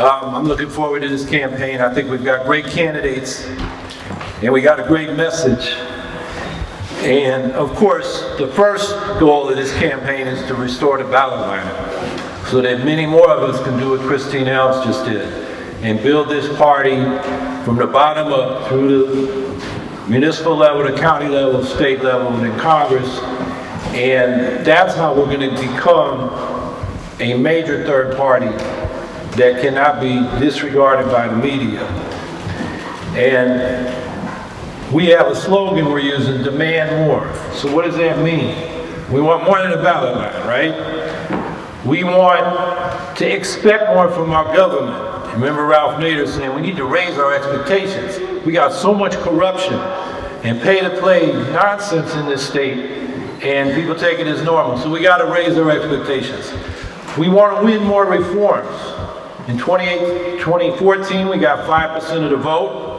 I'm looking forward to this campaign. I think we've got great candidates and we got a great message. And of course, the first goal of this campaign is to restore the ballot line so that many more of us can do what Christine Ellis just did and build this party from the bottom up through the municipal level, the county level, state level, and in Congress. And that's how we're going to become a major third party that cannot be disregarded by the media. And we have a slogan we're using, demand more. So what does that mean? We want more than a ballot line, right? We want to expect more from our government. Remember Ralph Nader saying we need to raise our expectations. We got so much corruption and pay-to-play nonsense in this state, and people take it as normal. So we got to raise our expectations. We want to win more reforms. In 2014, we got 5% of the vote.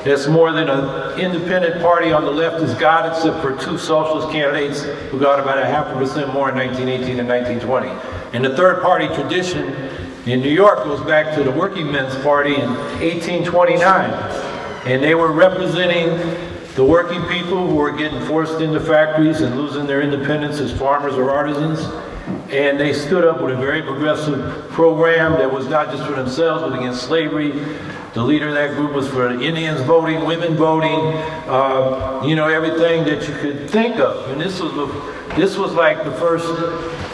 That's more than an independent party on the left has got, except for two socialist candidates who got about 0.5% more in 1918 and 1920. And the third party tradition in New York goes back to the Working Men's Party in 1829. And they were representing the working people who were getting forced into factories and losing their independence as farmers or artisans. And they stood up with a very progressive program that was not just for themselves, but against slavery. The leader of that group was for Indians voting, women voting, everything that you could think of. And this was like the first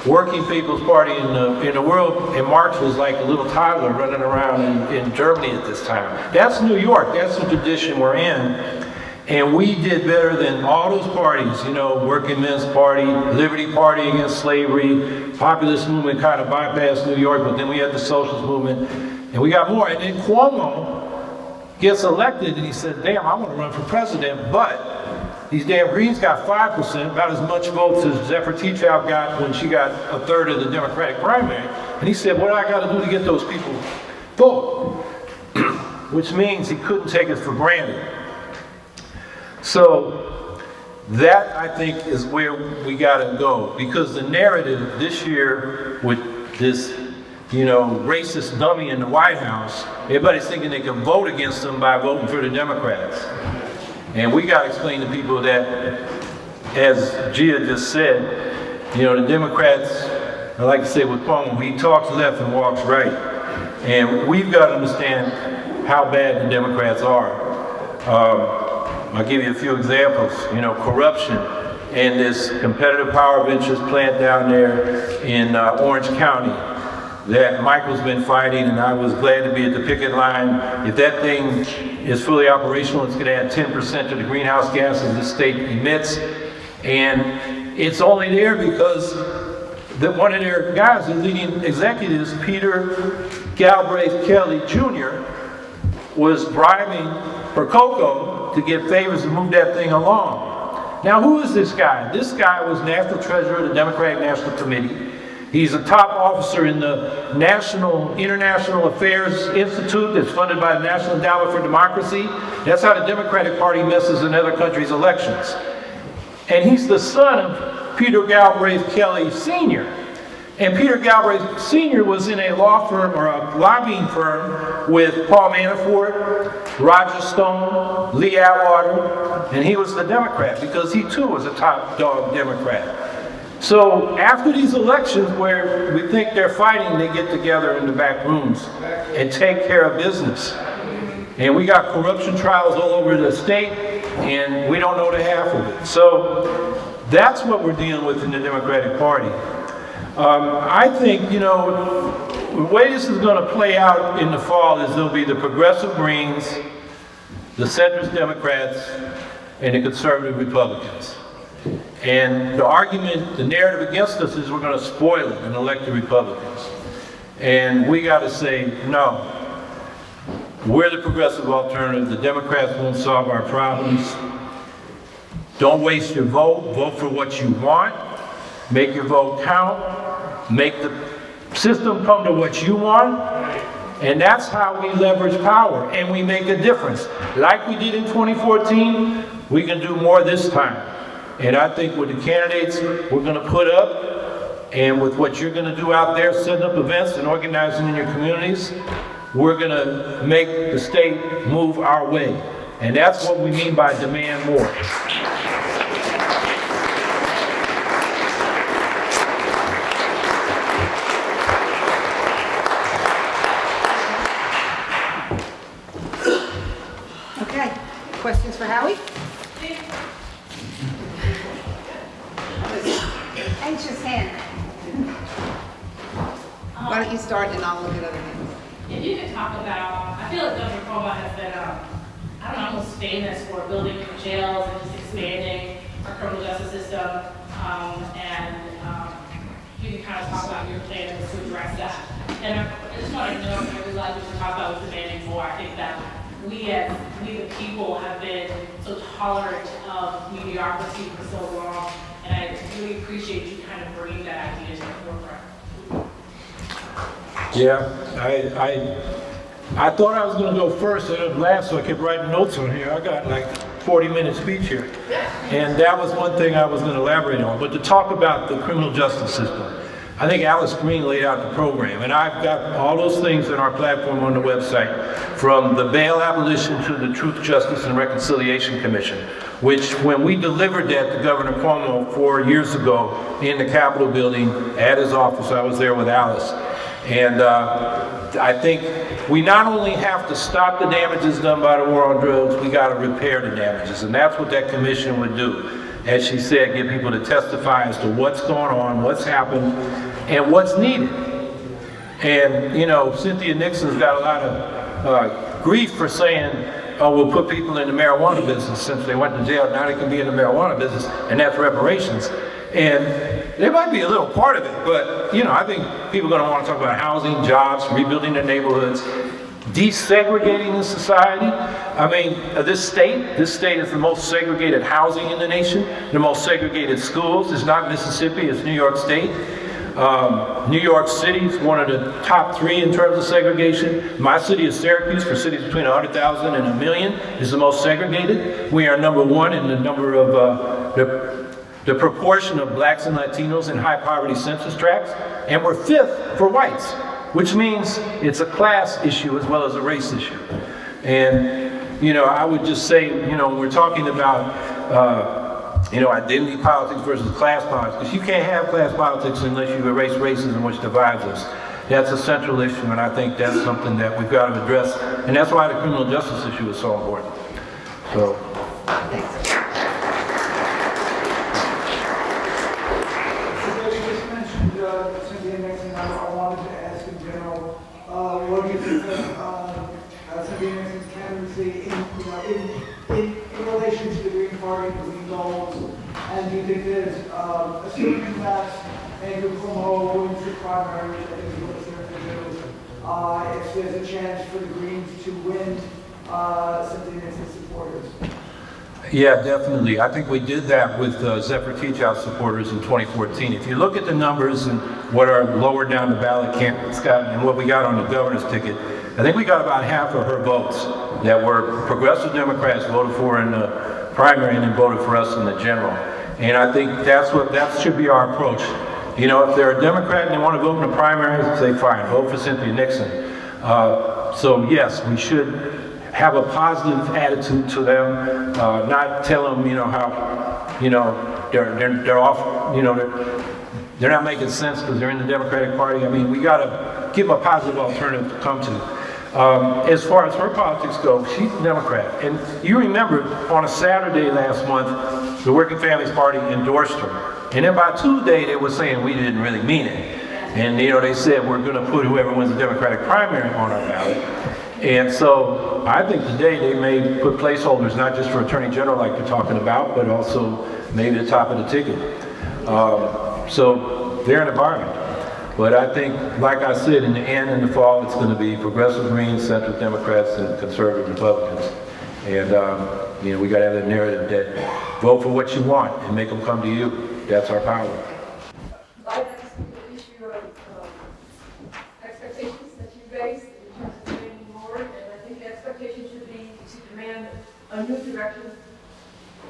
working people's party in the world. And Marx was like a little toddler running around in Germany at this time. That's New York. That's the tradition we're in. And we did better than all those parties, Working Men's Party, Liberty Party against slavery, populist movement kind of bypassed New York, but then we had the socialist movement, and we got more. And then Cuomo gets elected, and he said, damn, I want to run for president, but these damn Greens got 5%, about as much votes as Zephyr Teachout got when she got a third of the Democratic primary. And he said, what do I got to do to get those people vote? Which means he couldn't take it for granted. So that, I think, is where we got to go, because the narrative this year with this, racist dummy in the White House, everybody's thinking they can vote against them by voting for the Democrats. And we got to explain to people that, as Gia just said, the Democrats, I like to say with Cuomo, he talks left and walks right. And we've got to understand how bad the Democrats are. I'll give you a few examples. Corruption in this competitive power ventures plant down there in Orange County that Michael's been fighting, and I was glad to be at the picket line. If that thing is fully operational, it's going to add 10% to the greenhouse gases the state emits. And it's only there because one of their guys, the leading executives, Peter Galbraith Kelly Jr., was bribing for cocoa to get favors to move that thing along. Now, who is this guy? This guy was National Treasurer of the Democratic National Committee. He's a top officer in the International Affairs Institute that's funded by the National Endowment for Democracy. That's how the Democratic Party messes in other countries' elections. And he's the son of Peter Galbraith Kelly Sr. And Peter Galbraith Sr. was in a law firm or a lobbying firm with Paul Manafort, Roger Stone, Lee Atwater, and he was the Democrat because he too was a top dog Democrat. So after these elections where we think they're fighting, they get together in the back rooms and take care of business. And we got corruption trials all over the state, and we don't know the half of it. So that's what we're dealing with in the Democratic Party. I think, the way this is going to play out in the fall is there'll be the progressive Greens, the centrist Democrats, and the conservative Republicans. And the argument, the narrative against us is we're going to spoil it and elect the Republicans. And we got to say, no. We're the progressive alternative. The Democrats won't solve our problems. Don't waste your vote. Vote for what you want. Make your vote count. Make the system come to what you want. And that's how we leverage power and we make a difference. Like we did in 2014, we can do more this time. And I think with the candidates we're going to put up and with what you're going to do out there, setting up events and organizing in your communities, we're going to make the state move our way. And that's what we mean by demand more. Okay, questions for Howie? Anxious hand. Why don't you start and I'll look at other hands. If you could talk about, I feel like Governor Cuomo has been, I don't know, almost famous for building new jails and just expanding our criminal justice system. You can kind of talk about your plans to address that. And I just wanted to know, I realize we should talk about what's demanding more. I think that we the people have been so tolerant of mediocrity for so long, and I really appreciate you kind of bringing that idea to the forefront. Yeah, I thought I was going to go first and last, so I kept writing notes on here. I got like 40-minute speech here. And that was one thing I was going to elaborate on. But to talk about the criminal justice system, I think Alice Green laid out the program. And I've got all those things in our platform on the website, from the bail abolition to the Truth, Justice, and Reconciliation Commission, which when we delivered that to Governor Cuomo 4 years ago in the Capitol building at his office, I was there with Alice. And I think we not only have to stop the damages done by the war on drugs, we got to repair the damages. And that's what that commission would do. As she said, get people to testify as to what's going on, what's happened, and what's needed. And, you know, Cynthia Nixon's got a lot of grief for saying, oh, we'll put people in the marijuana business since they went to jail. Now they can be in the marijuana business, and that's reparations. And there might be a little part of it, but, you know, I think people are going to want to talk about housing, jobs, rebuilding their neighborhoods, desegregating the society. I mean, this state is the most segregated housing in the nation, the most segregated schools. It's not Mississippi, it's New York State. New York City is one of the top 3 in terms of segregation. My city of Syracuse, for cities between 100,000 and 1 million, is the most segregated. We are number 1 in the number of the proportion of blacks and Latinos in high poverty census tracts, and we're 5th for whites, which means it's a class issue as well as a race issue. And, you know, I would just say, you know, when we're talking about, you know, identity politics versus class politics, because you can't have class politics unless you erase racism, which divides us. That's a central issue, and I think that's something that we've got to address, and that's why the criminal justice issue is so important. So. Cynthia Nixon, I wanted to ask in general, what do you think of Cynthia Nixon's candidacy in relation to the Green Party, the Green goals, and do you think there's, assuming that Andrew Cuomo wins the primary, which I think is what it's going to do, if there's a chance for the Greens to win Cynthia Nixon's supporters? Yeah, definitely. I think we did that with Zephyr Teachout's supporters in 2014. If you look at the numbers and what are lower down the ballot candidates got and what we got on the governor's ticket, I think we got about half of her votes that were progressive Democrats voted for in the primary and then voted for us in the general. And I think that should be our approach. You know, if they're a Democrat and they want to vote in the primary, say fine, vote for Cynthia Nixon. So yes, we should have a positive attitude to them, not tell them, you know, how, you know, they're off, you know, they're not making sense because they're in the Democratic Party. I mean, we got to give them a positive alternative to come to. As far as her politics go, she's a Democrat. And you remember on a Saturday last month, the Working Families Party endorsed her. And then by Tuesday, they were saying we didn't really mean it. And, you know, they said we're going to put whoever wins the Democratic primary on our ballot. And so I think today they may put placeholders, not just for Attorney General like you're talking about, but also maybe the top of the ticket. So they're in a bargain. But I think, like I said, in the end, in the fall, it's going to be progressive Greens, centrist Democrats, and conservative Republicans. And, you know, we got to have a narrative that vote for what you want and make them come to you. That's our power. I think the issue of expectations that you raised in terms of demanding more, and I think the expectation should be to demand a new direction,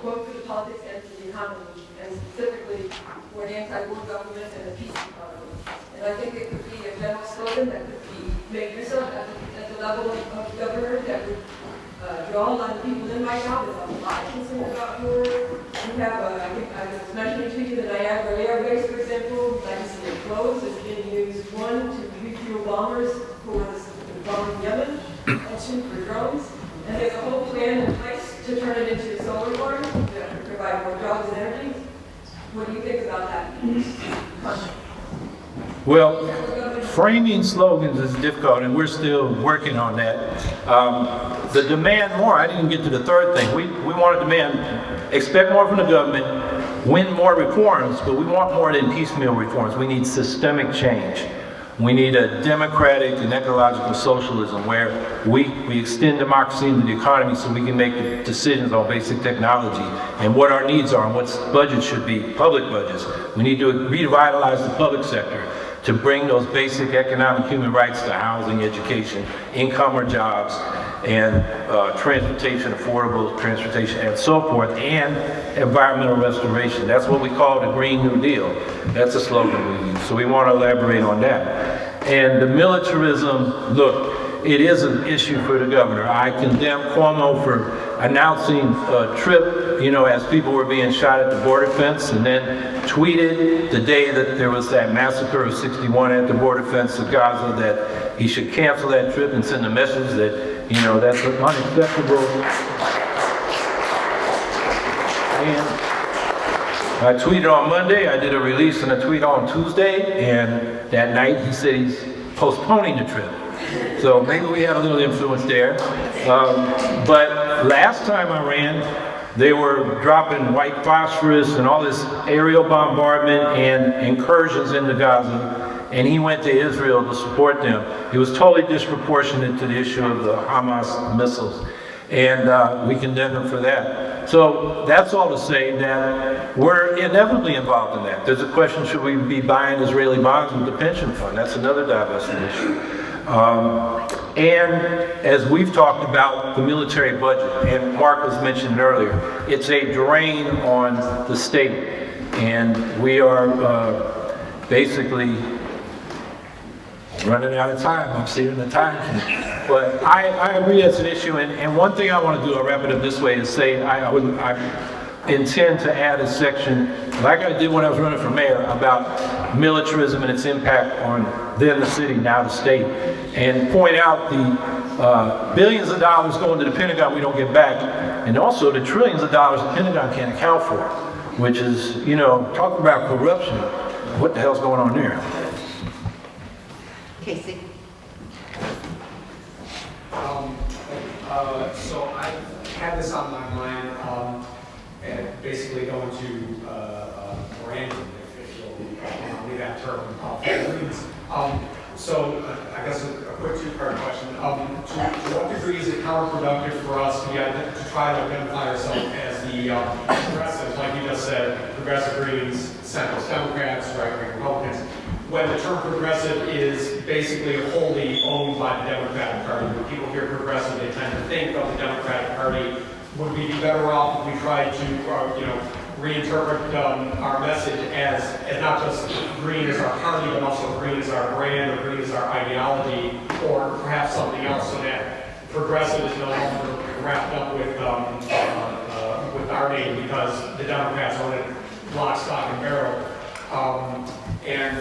both for the politics and for the economy, and specifically for an anti-war government and a peace economy. And I think it could be a general slogan that could be made use of at the level of government that would draw a lot of people in right now. There's a lot of concern about war. We have, I was mentioning to you the Niagara Air Base, for example, legacy of clothes is being used, one, to refuel bombers for the bombing Yemen, and two, for drones. And there's a whole plan in place to turn it into a solar farm to provide more jobs and energy. What do you think about that? Well, framing slogans is difficult, and we're still working on that. The demand more, I didn't get to the third thing. We want to demand, expect more from the government, win more reforms, but we want more than piecemeal reforms. We need systemic change. We need a democratic and ecological socialism where we extend democracy into the economy so we can make decisions on basic technology and what our needs are and what budgets should be, public budgets. We need to revitalize the public sector to bring those basic economic human rights to housing, education, income or jobs, and transportation, affordable transportation, and so forth, and environmental restoration. That's what we call the Green New Deal. That's a slogan we use. So we want to elaborate on that. And the militarism, look, it is an issue for the governor. I condemn Cuomo for announcing a trip, you know, as people were being shot at the border fence, and then tweeted the day that there was that massacre of 61 at the border fence of Gaza that he should cancel that trip and send a message that, you know, that's unacceptable. And I tweeted on Monday, I did a release and a tweet on Tuesday, and that night he said he's postponing the trip. So maybe we had a little influence there. But last time I ran, they were dropping white phosphorus and all this aerial bombardment and incursions into Gaza, and he went to Israel to support them. It was totally disproportionate to the issue of the Hamas missiles, and we condemn him for that. So that's all to say that we're inevitably involved in that. There's a question, should we be buying Israeli bonds with the pension fund? That's another divestment issue. And as we've talked about the military budget, and Mark was mentioned earlier, it's a drain on the state, and we are basically running out of time. I'm seeing the time. But I agree that's an issue, and one thing I want to do, I'll wrap it up this way, is say I intend to add a section, like I did when I was running for mayor, about militarism and its impact on then the city, now the state, and point out the billions of dollars going to the Pentagon we don't get back, and also the trillions of dollars the Pentagon can't account for, which is, you know, talk about corruption. What the hell's going on there? Casey. So I had this on my mind, and basically going to branding, if you'll leave that term. So I guess a quick two-part question. To what degree is it counterproductive for us to try to identify ourselves as the progressives, like you just said, progressive Greens, centrist Democrats, right-wing Republicans, when the term progressive is basically wholly owned by the Democratic Party? When people hear progressive, they tend to think of the Democratic Party. Would we be better off if we tried to, reinterpret our message as not just green as our party, but also green as our brand, or green as our ideology, or perhaps something else, so that progressive is no longer wrapped up with our name because the Democrats own it lock, stock, and barrel. And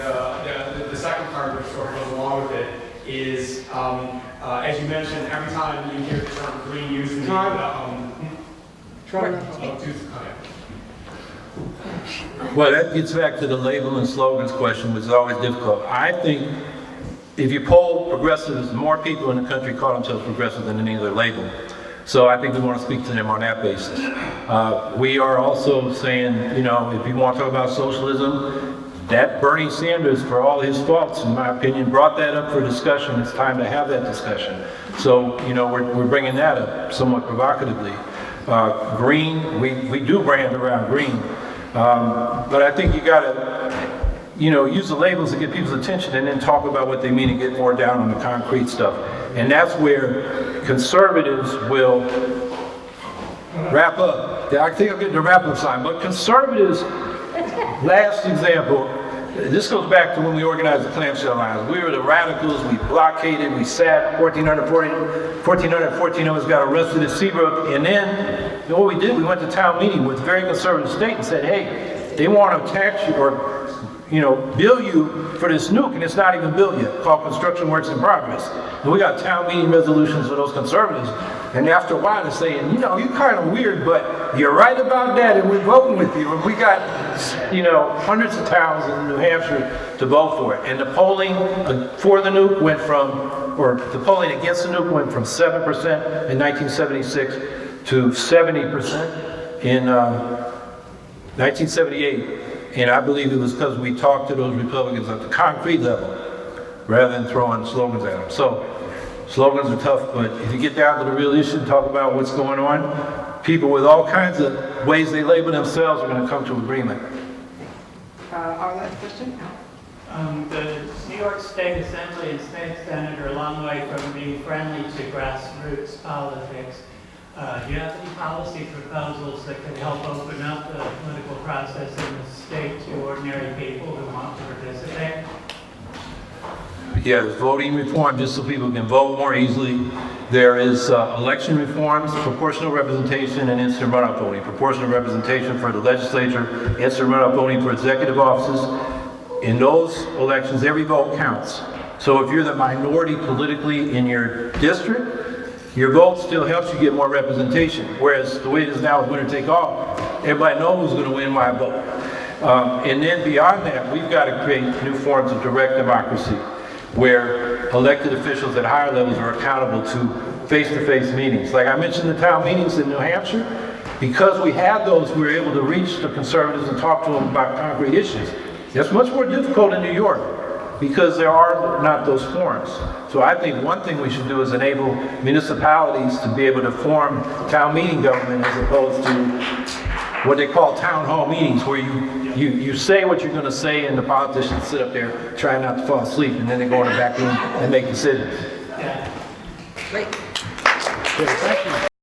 the second part, which sort of goes along with it, is, as you mentioned, every time you hear the term green used in Well, that gets back to the label and slogans question, which is always difficult. I think if you poll progressives, more people in the country call themselves progressive than any other label. So I think we want to speak to them on that basis. We are also saying, if you want to talk about socialism, that Bernie Sanders, for all his faults, in my opinion, brought that up for discussion. It's time to have that discussion. So, we're bringing that up somewhat provocatively. Green, we do brand around green. But I think you gotta, use the labels to get people's attention and then talk about what they mean and get more down on the concrete stuff. And that's where conservatives will wrap up. I think I'm getting the wrap up sign, but conservatives, last example, this goes back to when we organized the Clamshell Alliance. We were the radicals, we blockaded, we sat, 1,414 of us got arrested at Seabrook, and then what we did, we went to town meeting with a very conservative state and said, hey, they want to tax you or bill you for this nuke, and it's not even built yet, called construction works in progress. And we got town meeting resolutions for those conservatives. And after a while, they're saying, you're kind of weird, but you're right about that, and we're voting with you. And we got, hundreds of towns in New Hampshire to vote for it. And the polling for the nuke went the polling against the nuke went from 7% in 1976 to 70% in 1978. And I believe it was because we talked to those Republicans at the concrete level rather than throwing slogans at them. So slogans are tough, but if you get down to the real issue and talk about what's going on, people with all kinds of ways they label themselves are going to come to agreement. Our last question? The New York State Assembly and State Senate are a long way from being friendly to grassroots politics. Do you have any policy proposals that could help open up the political process in the state to ordinary people who want to participate? Yeah, there's voting reform just so people can vote more easily. There is election reforms, proportional representation, and instant runoff voting. Proportional representation for the legislature, instant runoff voting for executive offices. In those elections, every vote counts. So if you're the minority politically in your district, your vote still helps you get more representation. Whereas the way it is now with winner take all, everybody knows who's going to win my vote. And then beyond that, we've got to create new forms of direct democracy, where elected officials at higher levels are accountable to face-to-face meetings. Like I mentioned the town meetings in New Hampshire, because we had those, we were able to reach the conservatives and talk to them about concrete issues. That's much more difficult in New York because there are not those forums. So I think one thing we should do is enable municipalities to be able to form town meeting government as opposed to what they call town hall meetings, where you say what you're going to say and the politicians sit up there trying not to fall asleep, and then they go in the back room and make decisions. Yeah. Great. Okay, thank you.